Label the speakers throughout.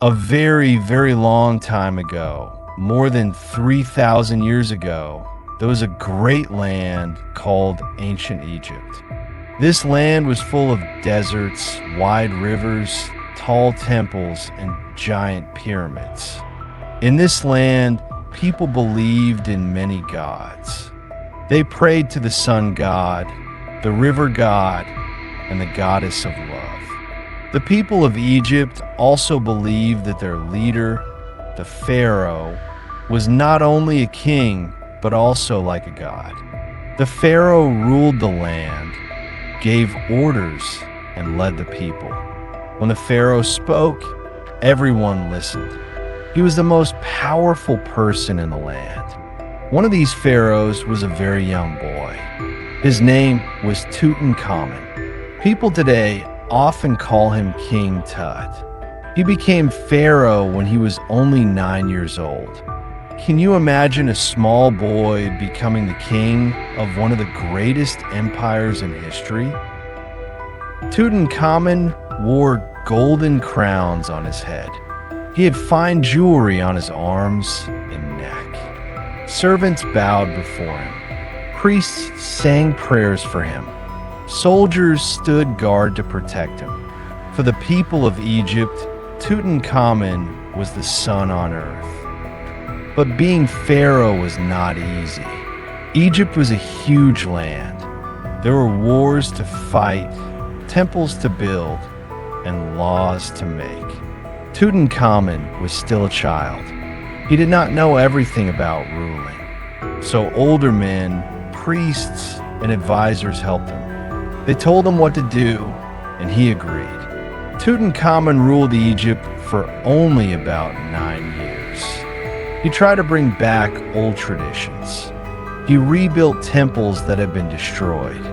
Speaker 1: A very, very long time ago, more than 3,000 years ago, there was a great land called ancient Egypt. This land was full of deserts, wide rivers, tall temples, and giant pyramids. In this land, people believed in many gods. They prayed to the sun god, the river god, and the goddess of love. The people of Egypt also believed that their leader, the pharaoh, was not only a king, but also like a god. The pharaoh ruled the land, gave orders, and led the people. When the pharaoh spoke, everyone listened. He was the most powerful person in the land. One of these pharaohs was a very young boy. His name was Tutankhamun. People today often call him King Tut. He became pharaoh when he was only 9 years old. Can you imagine a small boy becoming the king of one of the greatest empires in history? Tutankhamun wore golden crowns on his head. He had fine jewelry on his arms and neck. Servants bowed before him. Priests sang prayers for him. Soldiers stood guard to protect him. For the people of Egypt, Tutankhamun was the sun on earth. But being pharaoh was not easy. Egypt was a huge land. There were wars to fight, temples to build, and laws to make. Tutankhamun was still a child. He did not know everything about ruling. So older men, priests, and advisors helped him. They told him what to do, and he agreed. Tutankhamun ruled Egypt for only about 9 years. He tried to bring back old traditions. He rebuilt temples that had been destroyed.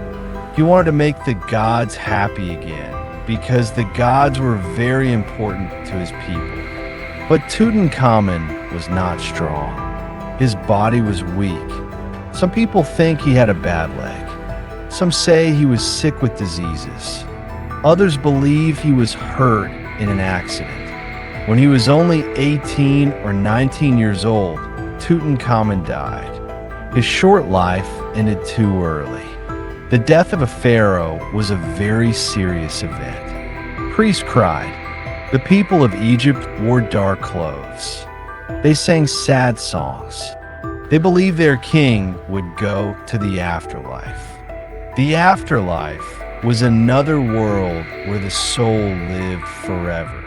Speaker 1: He wanted to make the gods happy again, because the gods were very important to his people. But Tutankhamun was not strong. His body was weak. Some people think he had a bad leg. Some say he was sick with diseases. Others believe he was hurt in an accident. When he was only 18 or 19 years old, Tutankhamun died. His short life ended too early. The death of a pharaoh was a very serious event. Priests cried. The people of Egypt wore dark clothes. They sang sad songs. They believed their king would go to the afterlife. The afterlife was another world where the soul lived forever.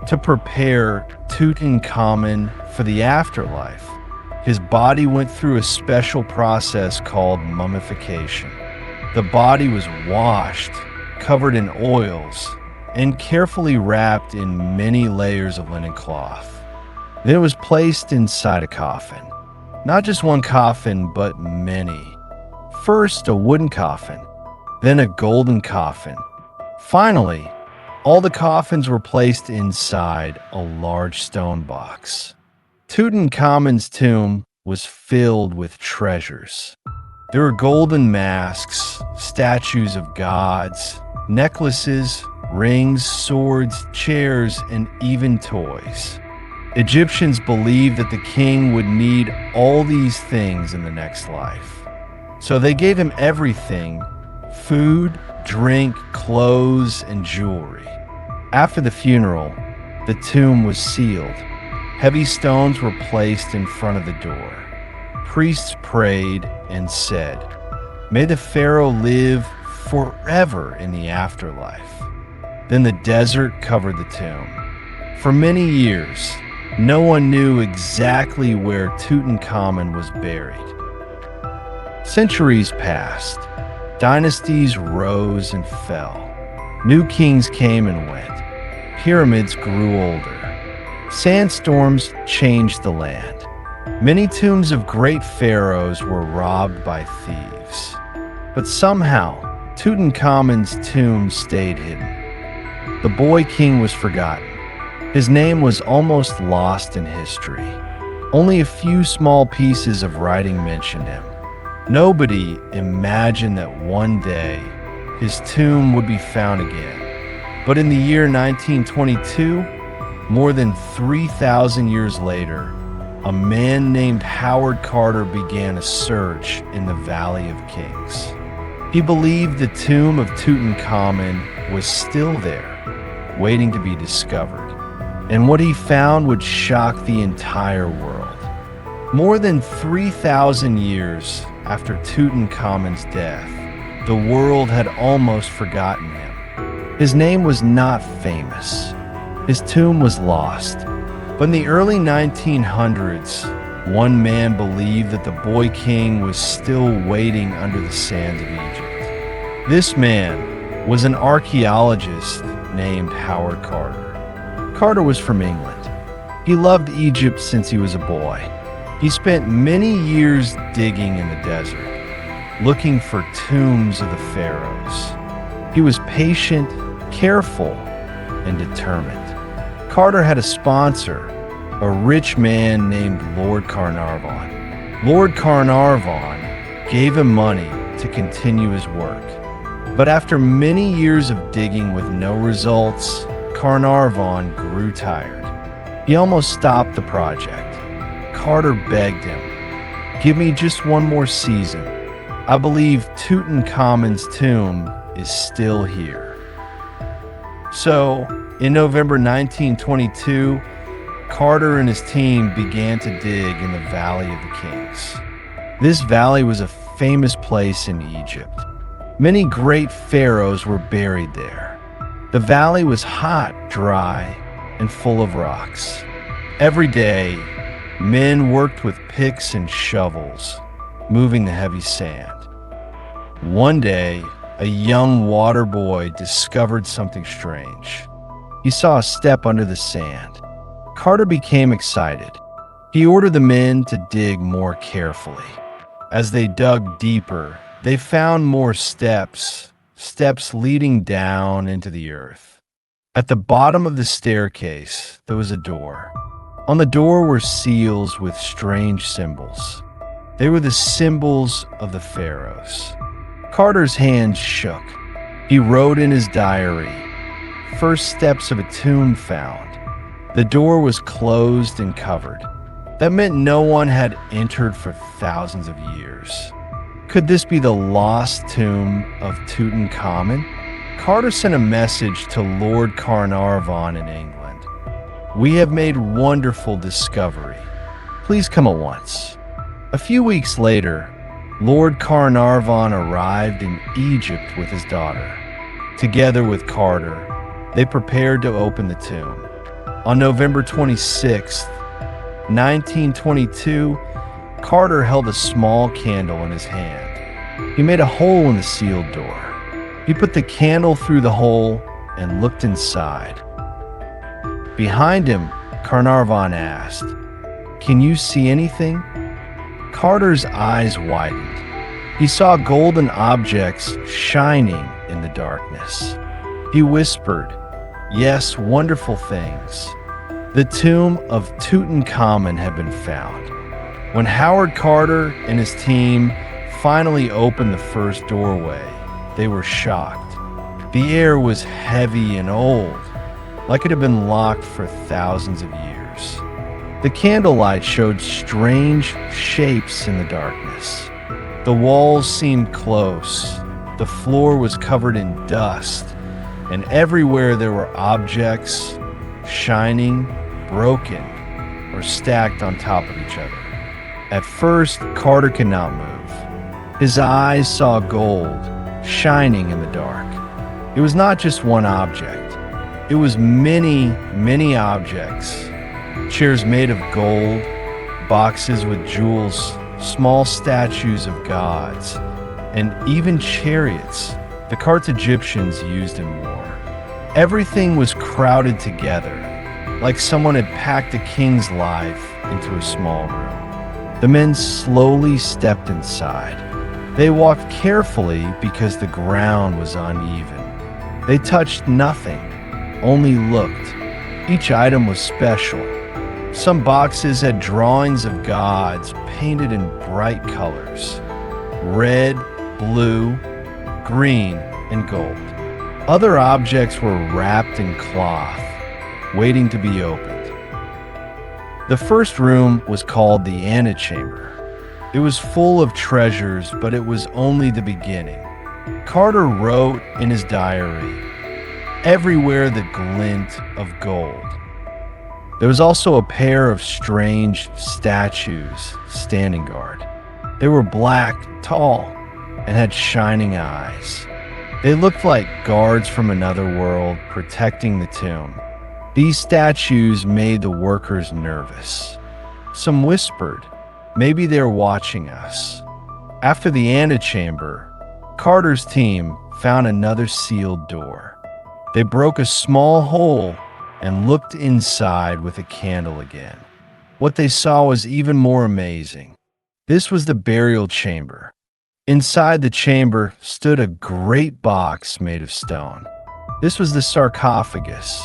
Speaker 1: To prepare Tutankhamun for the afterlife, his body went through a special process called mummification. The body was washed, covered in oils, and carefully wrapped in many layers of linen cloth. Then it was placed inside a coffin. Not just one coffin, but many. First a wooden coffin, then a golden coffin. Finally, all the coffins were placed inside a large stone box. Tutankhamun's tomb was filled with treasures. There were golden masks, statues of gods, necklaces, rings, swords, chairs, and even toys. Egyptians believed that the king would need all these things in the next life. So they gave him everything: food, drink, clothes, and jewelry. After the funeral, the tomb was sealed. Heavy stones were placed in front of the door. Priests prayed and said, "May the pharaoh live forever in the afterlife." Then the desert covered the tomb. For many years, no one knew exactly where Tutankhamun was buried. Centuries passed. Dynasties rose and fell. New kings came and went. Pyramids grew older. Sandstorms changed the land. Many tombs of great pharaohs were robbed by thieves. But somehow, Tutankhamun's tomb stayed hidden. The boy king was forgotten. His name was almost lost in history. Only a few small pieces of writing mentioned him. Nobody imagined that one day his tomb would be found again. But in the year 1922, more than 3,000 years later, a man named Howard Carter began a search in the Valley of Kings. He believed the tomb of Tutankhamun was still there, waiting to be discovered. And what he found would shock the entire world. More than 3,000 years after Tutankhamun's death, the world had almost forgotten him. His name was not famous. His tomb was lost. But in the early 1900s, one man believed that the boy king was still waiting under the sands of Egypt. This man was an archaeologist named Howard Carter. Carter was from England. He loved Egypt since he was a boy. He spent many years digging in the desert, looking for tombs of the pharaohs. He was patient, careful, and determined. Carter had a sponsor, a rich man named Lord Carnarvon. Lord Carnarvon gave him money to continue his work. But after many years of digging with no results, Carnarvon grew tired. He almost stopped the project. Carter begged him, "Give me just one more season. I believe Tutankhamun's tomb is still here." So, in November 1922, Carter and his team began to dig in the Valley of the Kings. This valley was a famous place in Egypt. Many great pharaohs were buried there. The valley was hot, dry, and full of rocks. Every day, men worked with picks and shovels, moving the heavy sand. One day, a young water boy discovered something strange. He saw a step under the sand. Carter became excited. He ordered the men to dig more carefully. As they dug deeper, they found more steps leading down into the earth. At the bottom of the staircase, there was a door. On the door were seals with strange symbols. They were the symbols of the pharaohs. Carter's hands shook. He wrote in his diary, "First steps of a tomb found." The door was closed and covered. That meant no one had entered for thousands of years. Could this be the lost tomb of Tutankhamun? Carter sent a message to Lord Carnarvon in England. "We have made wonderful discovery. Please come at once." A few weeks later, Lord Carnarvon arrived in Egypt with his daughter. Together with Carter, they prepared to open the tomb. On November 26, 1922, Carter held a small candle in his hand. He made a hole in the sealed door. He put the candle through the hole and looked inside. Behind him, Carnarvon asked, "Can you see anything?" Carter's eyes widened. He saw golden objects shining in the darkness. He whispered, "Yes, wonderful things." The tomb of Tutankhamun had been found. When Howard Carter and his team finally opened the first doorway, they were shocked. The air was heavy and old, like it had been locked for thousands of years. The candlelight showed strange shapes in the darkness. The walls seemed close. The floor was covered in dust, and everywhere there were objects, shining, broken, or stacked on top of each other. At first, Carter could not move. His eyes saw gold shining in the dark. It was not just one object. It was many, many objects. Chairs made of gold, boxes with jewels, small statues of gods, and even chariots the carts Egyptians used in war. Everything was crowded together, like someone had packed a king's life into a small room. The men slowly stepped inside. They walked carefully because the ground was uneven. They touched nothing, only looked. Each item was special. Some boxes had drawings of gods painted in bright colors: red, blue, green, and gold. Other objects were wrapped in cloth, waiting to be opened. The first room was called the antechamber. It was full of treasures, but it was only the beginning. Carter wrote in his diary, "Everywhere the glint of gold." There was also a pair of strange statues standing guard. They were black, tall, and had shining eyes. They looked like guards from another world protecting the tomb. These statues made the workers nervous. Some whispered, maybe they're watching us. After the antechamber, Carter's team found another sealed door. They broke a small hole and looked inside with a candle again. What they saw was even more amazing. This was the burial chamber. Inside the chamber stood a great box made of stone. This was the sarcophagus.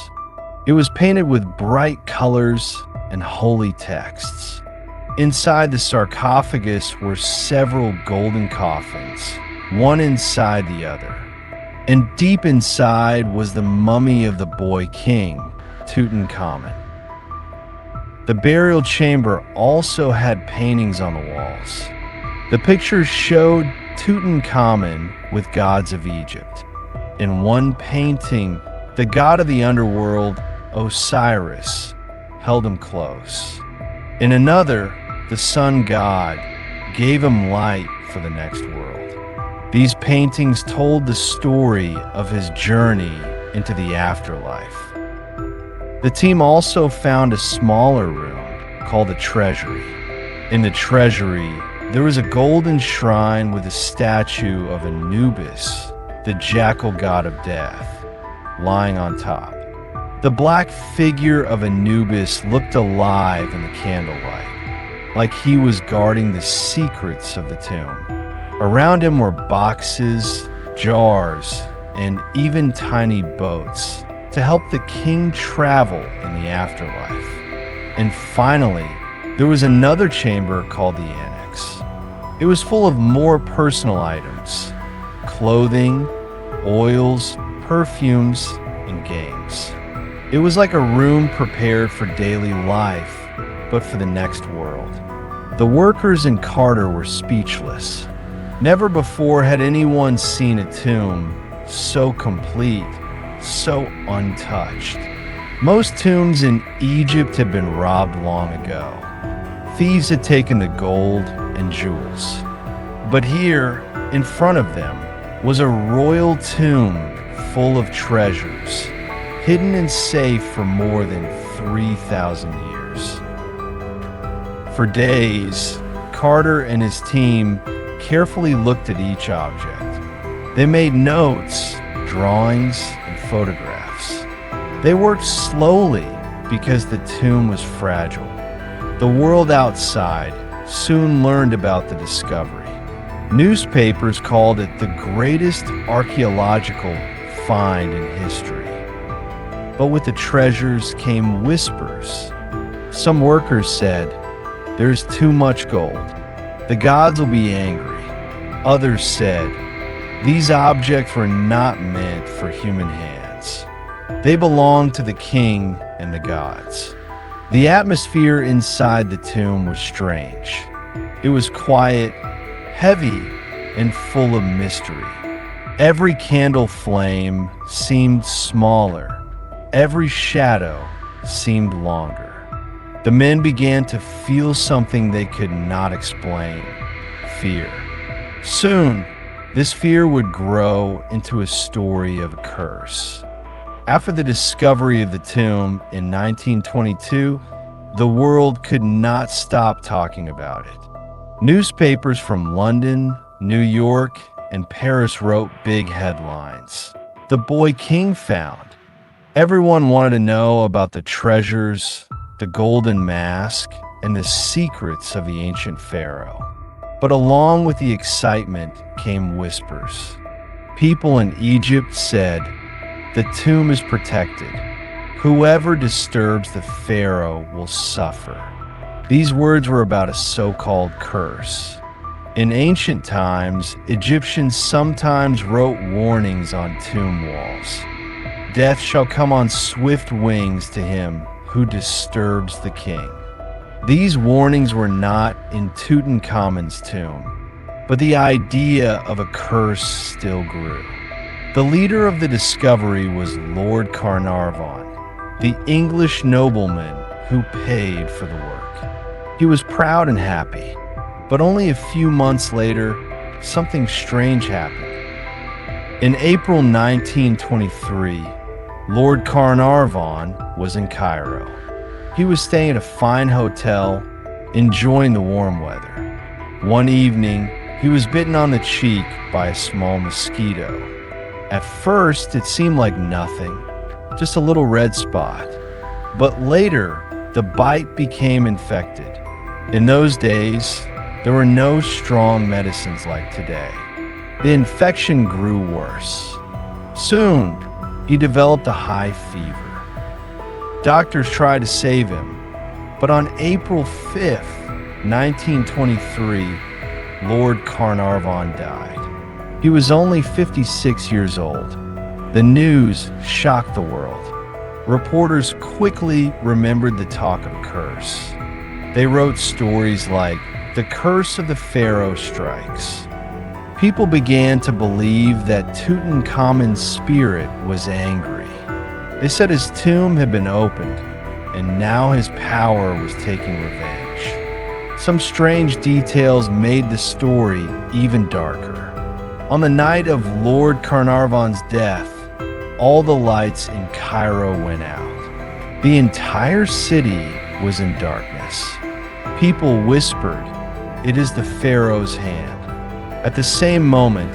Speaker 1: It was painted with bright colors and holy texts. Inside the sarcophagus were several golden coffins, one inside the other. And deep inside was the mummy of the boy king, Tutankhamun. The burial chamber also had paintings on the walls. The pictures showed Tutankhamun with gods of Egypt. In one painting, the god of the underworld, Osiris, held him close. In another, the sun god gave him light for the next world. These paintings told the story of his journey into the afterlife. The team also found a smaller room called the treasury. In the treasury, there was a golden shrine with a statue of Anubis, the jackal god of death, lying on top. The black figure of Anubis looked alive in the candlelight, like he was guarding the secrets of the tomb. Around him were boxes, jars, and even tiny boats to help the king travel in the afterlife. And finally, there was another chamber called the annex. It was full of more personal items: clothing, oils, perfumes, and games. It was like a room prepared for daily life, but for the next world. The workers in Carter were speechless. Never before had anyone seen a tomb so complete, so untouched. Most tombs in Egypt had been robbed long ago. Thieves had taken the gold and jewels. But here, in front of them, was a royal tomb full of treasures, hidden and safe for more than 3,000 years. For days, Carter and his team carefully looked at each object. They made notes, drawings, and photographs. They worked slowly because the tomb was fragile. The world outside soon learned about the discovery. Newspapers called it the greatest archaeological find in history. But with the treasures came whispers. Some workers said, "There's too much gold. The gods will be angry." Others said, "These objects were not meant for human hands. They belong to the king and the gods." The atmosphere inside the tomb was strange. It was quiet, heavy, and full of mystery. Every candle flame seemed smaller. Every shadow seemed longer. The men began to feel something they could not explain: fear. Soon, this fear would grow into a story of a curse. After the discovery of the tomb in 1922, the world could not stop talking about it. Newspapers from London, New York, and Paris wrote big headlines. "The boy king found." Everyone wanted to know about the treasures, the golden mask, and the secrets of the ancient pharaoh. But along with the excitement came whispers. People in Egypt said, "The tomb is protected. Whoever disturbs the pharaoh will suffer." These words were about a so-called curse. In ancient times, Egyptians sometimes wrote warnings on tomb walls. Death shall come on swift wings to him who disturbs the king. These warnings were not in Tutankhamun's tomb, but the idea of a curse still grew. The leader of the discovery was Lord Carnarvon, the English nobleman who paid for the work. He was proud and happy, but only a few months later, something strange happened. In April 1923, Lord Carnarvon was in Cairo. He was staying at a fine hotel, enjoying the warm weather. One evening, he was bitten on the cheek by a small mosquito. At first, it seemed like nothing, just a little red spot. But later, the bite became infected. In those days, there were no strong medicines like today. The infection grew worse. Soon, he developed a high fever. Doctors tried to save him, but on April 5th, 1923, Lord Carnarvon died. He was only 56 years old. The news shocked the world. Reporters quickly remembered the talk of a curse. They wrote stories like, "The curse of the pharaoh strikes." People began to believe that Tutankhamun's spirit was angry. They said his tomb had been opened, and now his power was taking revenge. Some strange details made the story even darker. On the night of Lord Carnarvon's death, all the lights in Cairo went out. The entire city was in darkness. People whispered, "It is the pharaoh's hand." At the same moment,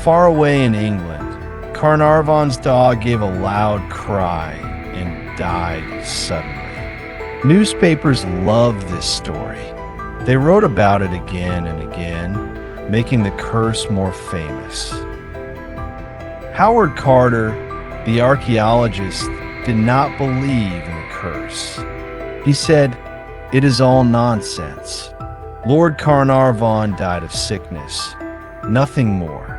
Speaker 1: far away in England, Carnarvon's dog gave a loud cry and died suddenly. Newspapers loved this story. They wrote about it again and again, making the curse more famous. Howard Carter, the archaeologist, did not believe in the curse. He said, "It is all nonsense. Lord Carnarvon died of sickness, nothing more."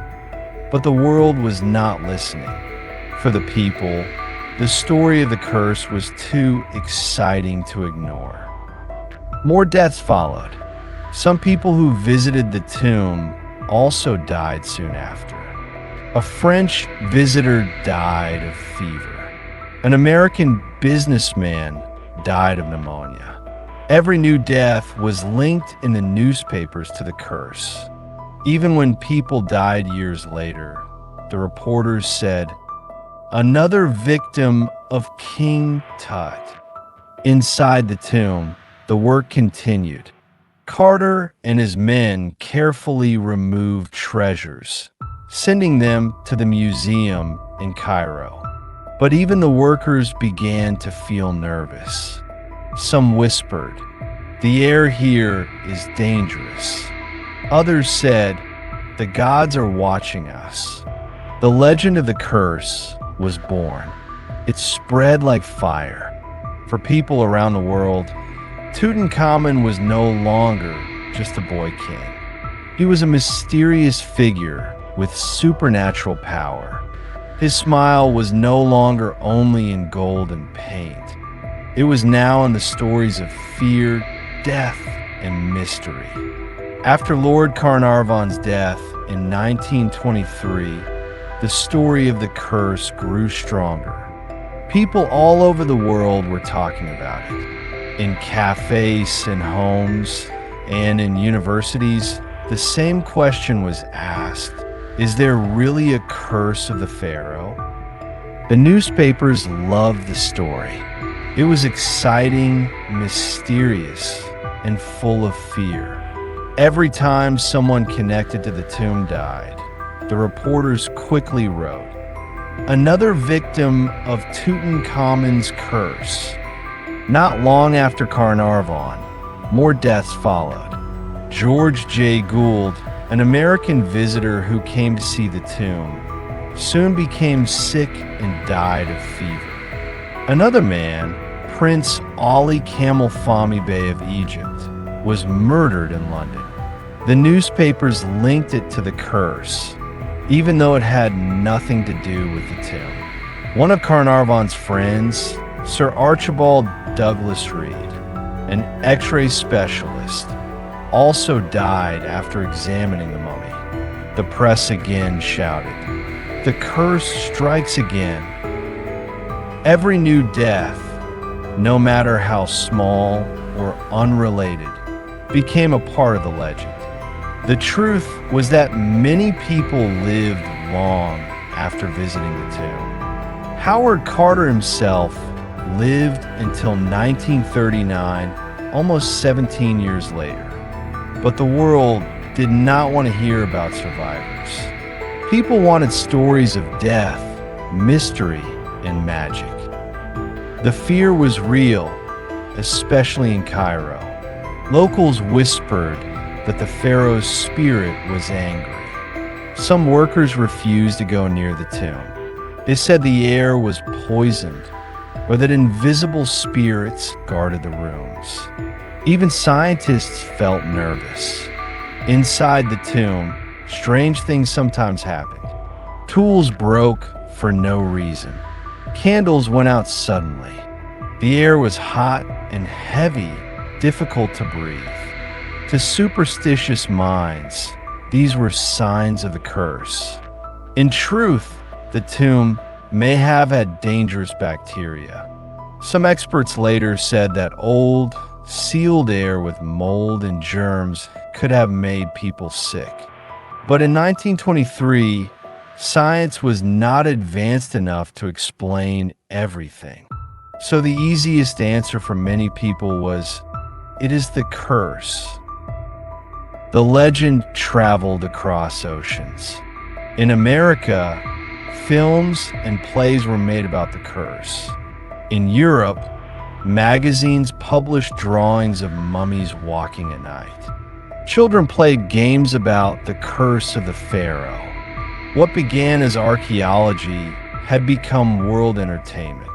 Speaker 1: But the world was not listening. For the people, the story of the curse was too exciting to ignore. More deaths followed. Some people who visited the tomb also died soon after. A French visitor died of fever. An American businessman died of pneumonia. Every new death was linked in the newspapers to the curse. Even when people died years later, the reporters said, "Another victim of King Tut." Inside the tomb, the work continued. Carter and his men carefully removed treasures, sending them to the museum in Cairo. But even the workers began to feel nervous. Some whispered, "The air here is dangerous." Others said, "The gods are watching us." The legend of the curse was born. It spread like fire. For people around the world, Tutankhamun was no longer just a boy king. He was a mysterious figure with supernatural power. His smile was no longer only in gold and paint. It was now in the stories of fear, death, and mystery. After Lord Carnarvon's death in 1923, the story of the curse grew stronger. People all over the world were talking about it. In cafes and homes and in universities, the same question was asked: is there really a curse of the pharaoh? The newspapers loved the story. It was exciting, mysterious, and full of fear. Every time someone connected to the tomb died, the reporters quickly wrote, "Another victim of Tutankhamun's curse." Not long after Carnarvon, more deaths followed. George J. Gould, an American visitor who came to see the tomb, soon became sick and died of fever. Another man, Prince Ali Camel Fahmy Bey of Egypt, was murdered in London. The newspapers linked it to the curse, even though it had nothing to do with the tomb. One of Carnarvon's friends, Sir Archibald Douglas Reed, an X-ray specialist, also died after examining the mummy. The press again shouted, "The curse strikes again." Every new death, no matter how small or unrelated, became a part of the legend. The truth was that many people lived long after visiting the tomb. Howard Carter himself lived until 1939, almost 17 years later. But the world did not want to hear about survivors. People wanted stories of death, mystery, and magic. The fear was real, especially in Cairo. Locals whispered that the pharaoh's spirit was angry. Some workers refused to go near the tomb. They said the air was poisoned, or that invisible spirits guarded the rooms. Even scientists felt nervous. Inside the tomb, strange things sometimes happened. Tools broke for no reason. Candles went out suddenly. The air was hot and heavy, difficult to breathe. To superstitious minds, these were signs of the curse. In truth, the tomb may have had dangerous bacteria. Some experts later said that old, sealed air with mold and germs could have made people sick. But in 1923, science was not advanced enough to explain everything. So the easiest answer for many people was, it is the curse. The legend traveled across oceans. In America, films and plays were made about the curse. In Europe, magazines published drawings of mummies walking at night. Children played games about the curse of the pharaoh. What began as archaeology had become world entertainment.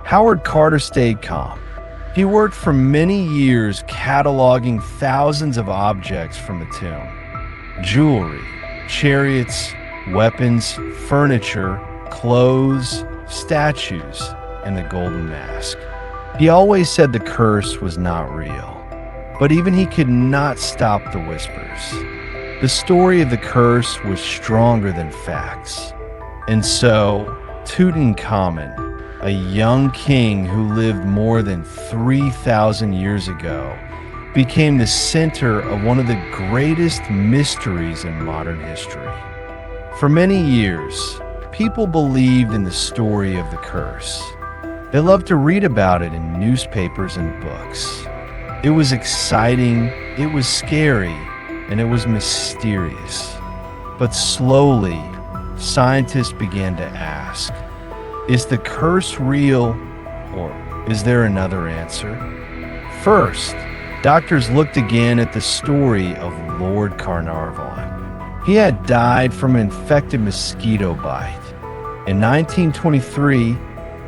Speaker 1: Howard Carter stayed calm. He worked for many years cataloging thousands of objects from the tomb. Jewelry, chariots, weapons, furniture, clothes, statues, and the golden mask. He always said the curse was not real, but even he could not stop the whispers. The story of the curse was stronger than facts. And so, Tutankhamun, a young king who lived more than 3,000 years ago, became the center of one of the greatest mysteries in modern history. For many years, people believed in the story of the curse. They loved to read about it in newspapers and books. It was exciting, it was scary, and it was mysterious. But slowly, scientists began to ask, is the curse real, or is there another answer? First, doctors looked again at the story of Lord Carnarvon. He had died from an infected mosquito bite. In 1923,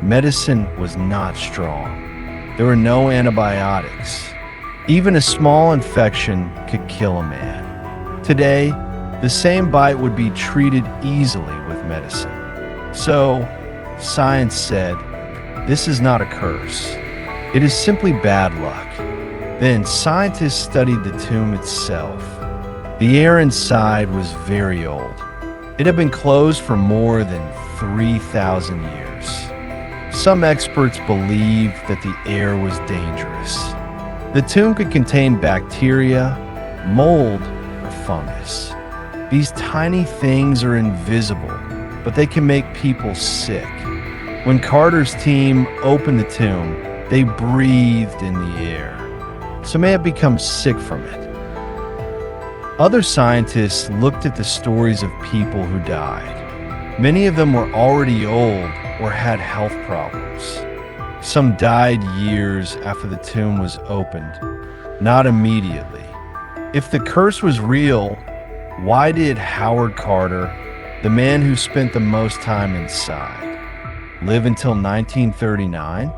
Speaker 1: medicine was not strong. There were no antibiotics. Even a small infection could kill a man. Today, the same bite would be treated easily with medicine. So, science said, this is not a curse. It is simply bad luck. Then scientists studied the tomb itself. The air inside was very old. It had been closed for more than 3,000 years. Some experts believed that the air was dangerous. The tomb could contain bacteria, mold, or fungus. These tiny things are invisible, but they can make people sick. When Carter's team opened the tomb, they breathed in the air. Some may have become sick from it. Other scientists looked at the stories of people who died. Many of them were already old or had health problems. Some died years after the tomb was opened, not immediately. If the curse was real, why did Howard Carter, the man who spent the most time inside, live until 1939?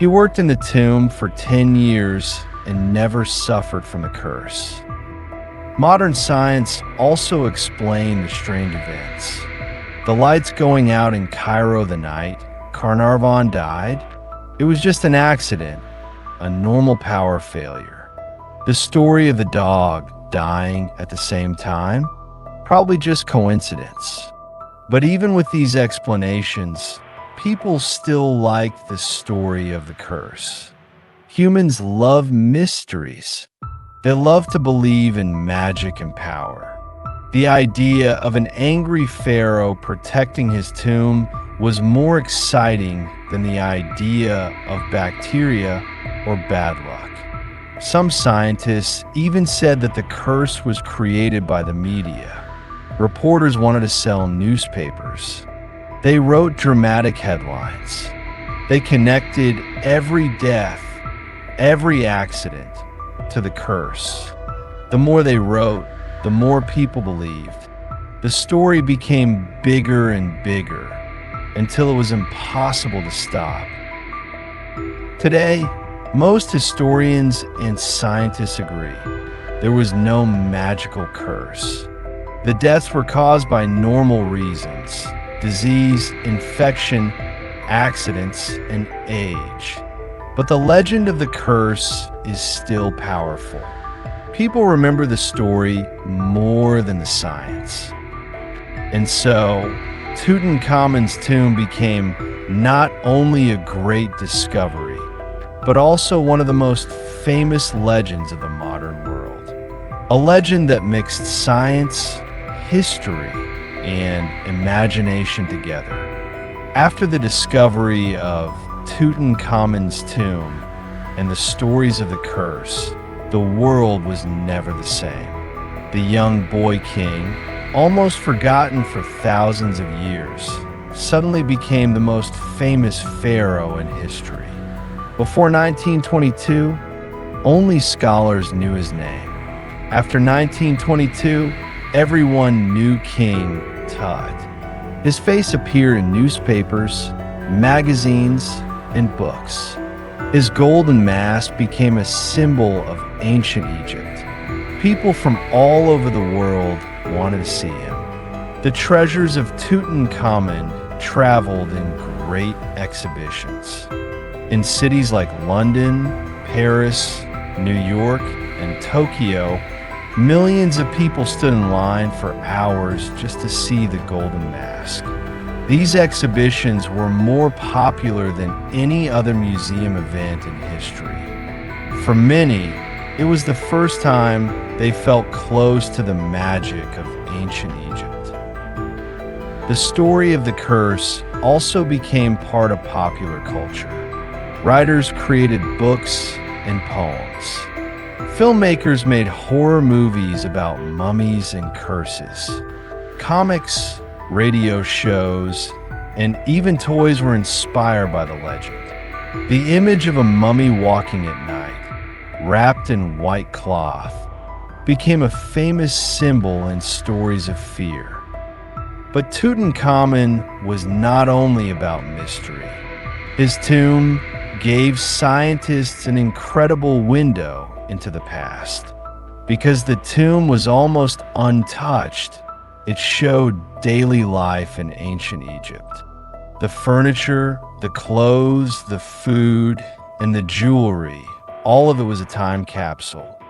Speaker 1: He worked in the tomb for 10 years and never suffered from the curse. Modern science also explained the strange events. The lights going out in Cairo the night Carnarvon died, it was just an accident, a normal power failure. The story of the dog dying at the same time, probably just coincidence. But even with these explanations, people still like the story of the curse. Humans love mysteries. They love to believe in magic and power. The idea of an angry pharaoh protecting his tomb was more exciting than the idea of bacteria or bad luck. Some scientists even said that the curse was created by the media. Reporters wanted to sell newspapers. They wrote dramatic headlines. They connected every death, every accident, to the curse. The more they wrote, the more people believed. The story became bigger and bigger until it was impossible to stop. Today, most historians and scientists agree there was no magical curse. The deaths were caused by normal reasons: disease, infection, accidents, and age. But the legend of the curse is still powerful. People remember the story more than the science. And so, Tutankhamun's tomb became not only a great discovery, but also one of the most famous legends of the modern world. A legend that mixed science, history, and imagination together. After the discovery of Tutankhamun's tomb and the stories of the curse, the world was never the same. The young boy king, almost forgotten for thousands of years, suddenly became the most famous pharaoh in history. Before 1922, only scholars knew his name. After 1922, everyone knew King Tut. His face appeared in newspapers, magazines, and books. His golden mask became a symbol of ancient Egypt. People from all over the world wanted to see him. The treasures of Tutankhamun traveled in great exhibitions. In cities like London, Paris, New York, and Tokyo, millions of people stood in line for hours just to see the golden mask. These exhibitions were more popular than any other museum event in history. For many, it was the first time they felt close to the magic of ancient Egypt. The story of the curse also became part of popular culture. Writers created books and poems. Filmmakers made horror movies about mummies and curses. Comics, radio shows, and even toys were inspired by the legend. The image of a mummy walking at night, wrapped in white cloth, became a famous symbol in stories of fear. But Tutankhamun was not only about mystery. His tomb gave scientists an incredible window into the past. Because the tomb was almost untouched, it showed daily life in ancient Egypt. The furniture, the clothes, the food, and the jewelry, all of it was a time capsule.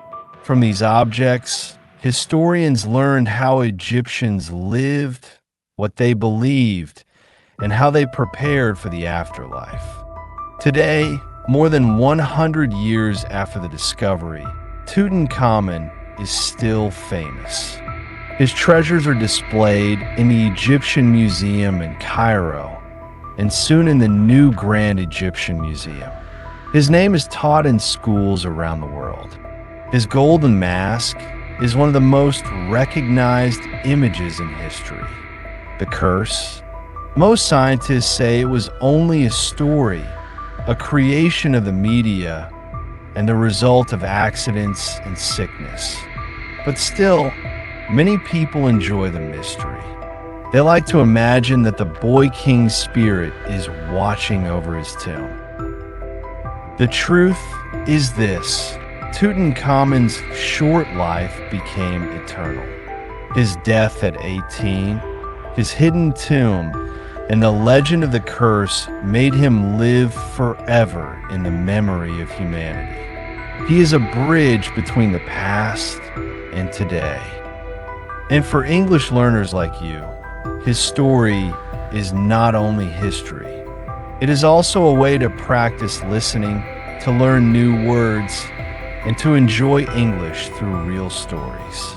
Speaker 1: From these objects, historians learned how Egyptians lived, what they believed, and how they prepared for the afterlife. Today, more than 100 years after the discovery, Tutankhamun is still famous. His treasures are displayed in the Egyptian Museum in Cairo, and soon in the new Grand Egyptian Museum. His name is taught in schools around the world. His golden mask is one of the most recognized images in history. The curse? Most scientists say it was only a story, a creation of the media, and the result of accidents and sickness. But still, many people enjoy the mystery. They like to imagine that the boy king's spirit is watching over his tomb. The truth is this: Tutankhamun's short life became eternal. His death at 18, his hidden tomb, and the legend of the curse made him live forever in the memory of humanity. He is a bridge between the past and today. And for English learners like you, his story is not only history. It is also a way to practice listening, to learn new words, and to enjoy English through real stories.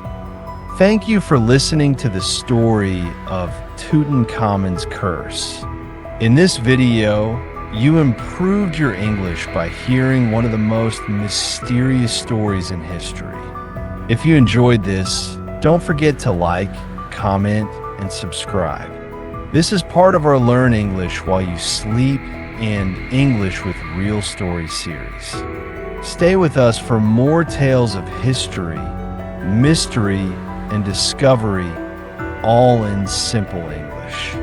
Speaker 1: Thank you for listening to the story of Tutankhamun's curse. In this video, you improved your English by hearing one of the most mysterious stories in history. If you enjoyed this, don't forget to like, comment, and subscribe. This is part of our Learn English While You Sleep and English with Real Story series. Stay with us for more tales of history, mystery, and discovery, all in simple English.